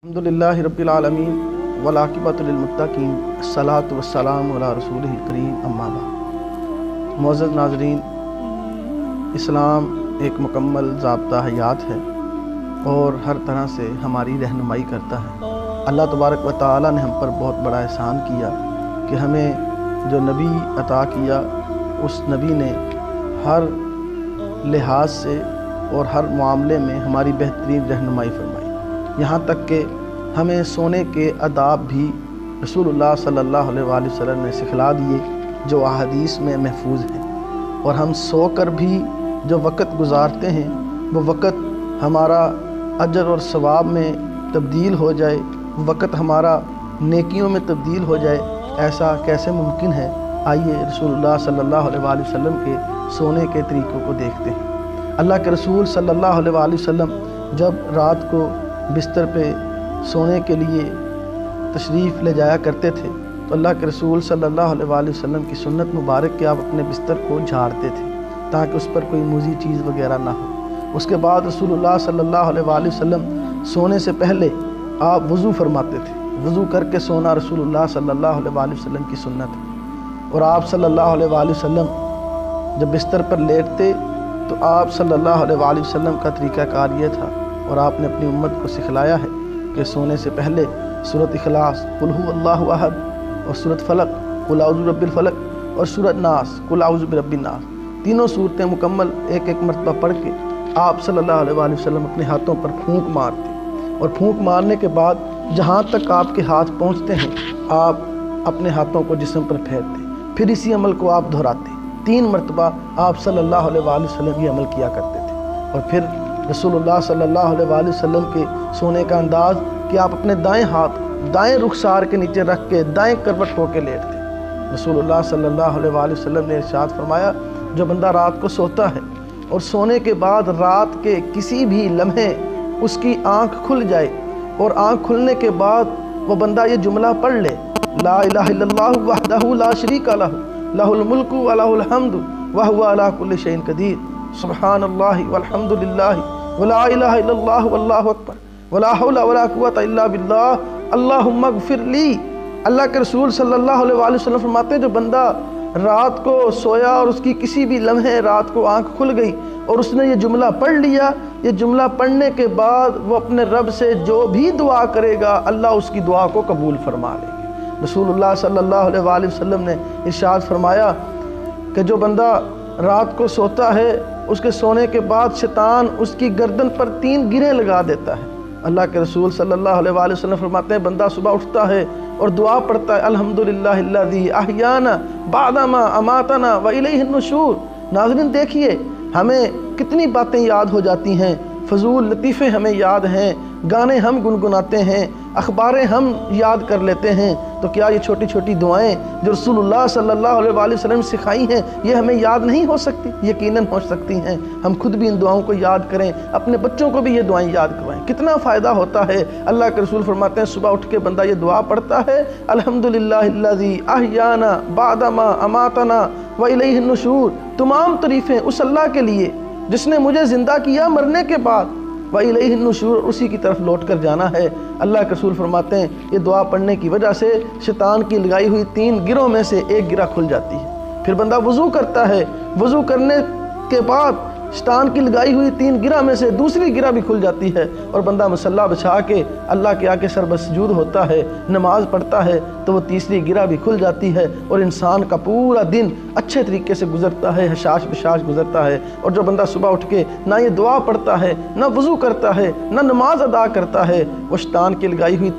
الحمدللہ رب العالمین والعاقبۃ للمتقین الصلاۃ والسلام علی رسولہ الکریم اما بعد۔ معزز ناظرین، اسلام ایک مکمل ضابطہ حیات ہے اور ہر طرح سے ہماری رہنمائی کرتا ہے۔ اللہ تبارک و تعالی نے ہم پر بہت بڑا احسان کیا کہ ہمیں جو نبی عطا کیا، اس نبی نے ہر لحاظ سے اور ہر معاملے میں ہماری بہترین رہنمائی فرمائی، یہاں تک کہ ہمیں سونے کے آداب بھی رسول اللہ صلی اللہ علیہ وآلہ وسلم نے سکھلا دیے جو احادیث میں محفوظ ہیں، اور ہم سو کر بھی جو وقت گزارتے ہیں وہ وقت ہمارا اجر اور ثواب میں تبدیل ہو جائے، وقت ہمارا نیکیوں میں تبدیل ہو جائے، ایسا کیسے ممکن ہے؟ آئیے رسول اللہ صلی اللہ علیہ وآلہ وسلم کے سونے کے طریقوں کو دیکھتے ہیں۔ اللہ کے رسول صلی اللہ علیہ وآلہ وسلم جب رات کو بستر پہ سونے کے لیے تشریف لے جایا کرتے تھے تو اللہ کے رسول صلی اللہ علیہ وآلہ وسلم کی سنت مبارک کہ آپ اپنے بستر کو جھاڑتے تھے تاکہ اس پر کوئی موذی چیز وغیرہ نہ ہو۔ اس کے بعد رسول اللہ صلی اللہ علیہ وآلہ وسلم سونے سے پہلے آپ وضو فرماتے تھے، وضو کر کے سونا رسول اللہ صلی اللہ علیہ وآلہ وسلم کی سنت ہے۔ اور آپ صلی اللہ علیہ وآلہ وسلم جب بستر پر لیٹتے تو آپ صلی اللہ علیہ وآلہ وسلم کا طریقہ کار یہ تھا، اور آپ نے اپنی امت کو سکھلایا ہے کہ سونے سے پہلے سورۃ اخلاص قل ھو اللہ احد اور سورۃ فلق قل اعوذ برب الفلق اور سورۃ ناس قل اعوذ برب الناس، تینوں صورتیں مکمل ایک ایک مرتبہ پڑھ کے آپ صلی اللہ علیہ وآلہ وسلم اپنے ہاتھوں پر پھونک مارتے، اور پھونک مارنے کے بعد جہاں تک آپ کے ہاتھ پہنچتے ہیں آپ اپنے ہاتھوں کو جسم پر پھیرتے، پھر اسی عمل کو آپ دہراتے، 3 مرتبہ آپ صلی اللہ علیہ وآلہ وسلم یہ عمل کیا کرتے تھے۔ اور پھر رسول اللہ صلی اللہ علیہ وآلہ وسلم کے سونے کا انداز کہ آپ اپنے دائیں ہاتھ دائیں رخسار کے نیچے رکھ کے دائیں کروٹ ہو کے لیٹتے۔ رسول اللہ صلی اللہ علیہ وآلہ وسلم نے ارشاد فرمایا جو بندہ رات کو سوتا ہے اور سونے کے بعد رات کے کسی بھی لمحے اس کی آنکھ کھل جائے اور آنکھ کھلنے کے بعد وہ بندہ یہ جملہ پڑھ لے لا الہ الا اللہ وحدہ لا شریک لہ لہ الملک و لہ الحمد وہو علی کل شیء قدیر سبحان اللہ والحمد للہ ولا الہ الا اللہ واللہ اکبر ولا حول ولا قوۃ الا باللہ اللہم اغفر لی۔ اللہ کے رسول صلی اللہ علیہ وآلہ وسلم فرماتے ہیں جو بندہ رات کو سویا اور اس کی کسی بھی لمحے رات کو آنکھ کھل گئی اور اس نے یہ جملہ پڑھ لیا، یہ جملہ پڑھنے کے بعد وہ اپنے رب سے جو بھی دعا کرے گا اللہ اس کی دعا کو قبول فرما لے گا۔ رسول اللہ صلی اللہ علیہ وآلہ وسلم نے ارشاد فرمایا کہ جو بندہ رات کو سوتا ہے اس کے سونے کے بعد شیطان اس کی گردن پر 3 گریں لگا دیتا ہے۔ اللہ کے رسول صلی اللہ علیہ وآلہ وسلم فرماتے ہیں بندہ صبح اٹھتا ہے اور دعا پڑھتا ہے الحمدللہ الذی احیانا بعد ما اماتنا والیہ النشور۔ ناظرین دیکھیے ہمیں کتنی باتیں یاد ہو جاتی ہیں، فضول لطیفے ہمیں یاد ہیں، گانے ہم گنگناتے ہیں، اخباریں ہم یاد کر لیتے ہیں، تو کیا یہ چھوٹی چھوٹی دعائیں جو رسول اللہ صلی اللہ علیہ وآلہ وسلم نے سکھائی ہیں یہ ہمیں یاد نہیں ہو سکتی؟ یقیناً ہو سکتی ہیں۔ ہم خود بھی ان دعاؤں کو یاد کریں، اپنے بچوں کو بھی یہ دعائیں یاد کروائیں، کتنا فائدہ ہوتا ہے۔ اللہ کے رسول فرماتے ہیں صبح اٹھ کے بندہ یہ دعا پڑھتا ہے الحمدللہ الذی احیانا بعد ما اماتنا والیہ النشور، تمام تعریفیں اس اللہ کے لیے جس نے مجھے زندہ کیا مرنے کے بعد، وَإِلَيْهِ النُّشُورُ، اسی کی طرف لوٹ کر جانا ہے۔ اللہ کے رسول فرماتے ہیں یہ دعا پڑھنے کی وجہ سے شیطان کی لگائی ہوئی 3 گروں میں سے ایک گرہ کھل جاتی ہے۔ پھر بندہ وضو کرتا ہے، وضو کرنے کے بعد شیطان کی لگائی ہوئی 3 گرہ میں سے دوسری گرہ بھی کھل جاتی ہے، اور بندہ مصلی بچھا کے اللہ کے آگے سر بسجود ہوتا ہے، نماز پڑھتا ہے تو وہ تیسری گرہ بھی کھل جاتی ہے، اور انسان کا پورا دن اچھے طریقے سے گزرتا ہے، حشاش بشاش گزرتا ہے۔ اور جو بندہ صبح اٹھ کے نہ یہ دعا پڑھتا ہے، نہ وضو کرتا ہے، نہ نماز ادا کرتا ہے، وہ شیطان کی لگائی ہوئی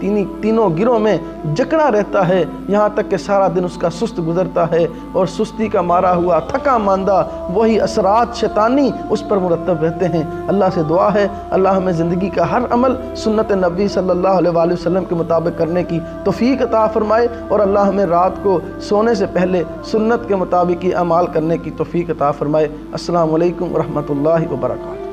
تینوں گروں میں جکڑا رہتا ہے، یہاں تک کہ سارا دن اس کا سست گزرتا ہے، اور سستی کا مارا ہوا تھکا ماندہ وہی اثرات شیطانی اس پر مرتب رہتے ہیں۔ اللہ سے دعا ہے اللہ ہمیں زندگی کا ہر عمل سنت نبی صلی اللہ علیہ وآلہ وسلم کے مطابق کرنے کی توفیق عطا فرمائے، اور اللہ ہمیں رات کو سونے سے پہلے سنت کے مطابق ہی اعمال کرنے کی توفیق عطا فرمائے۔ السلام علیکم ورحمۃ اللہ وبرکاتہ۔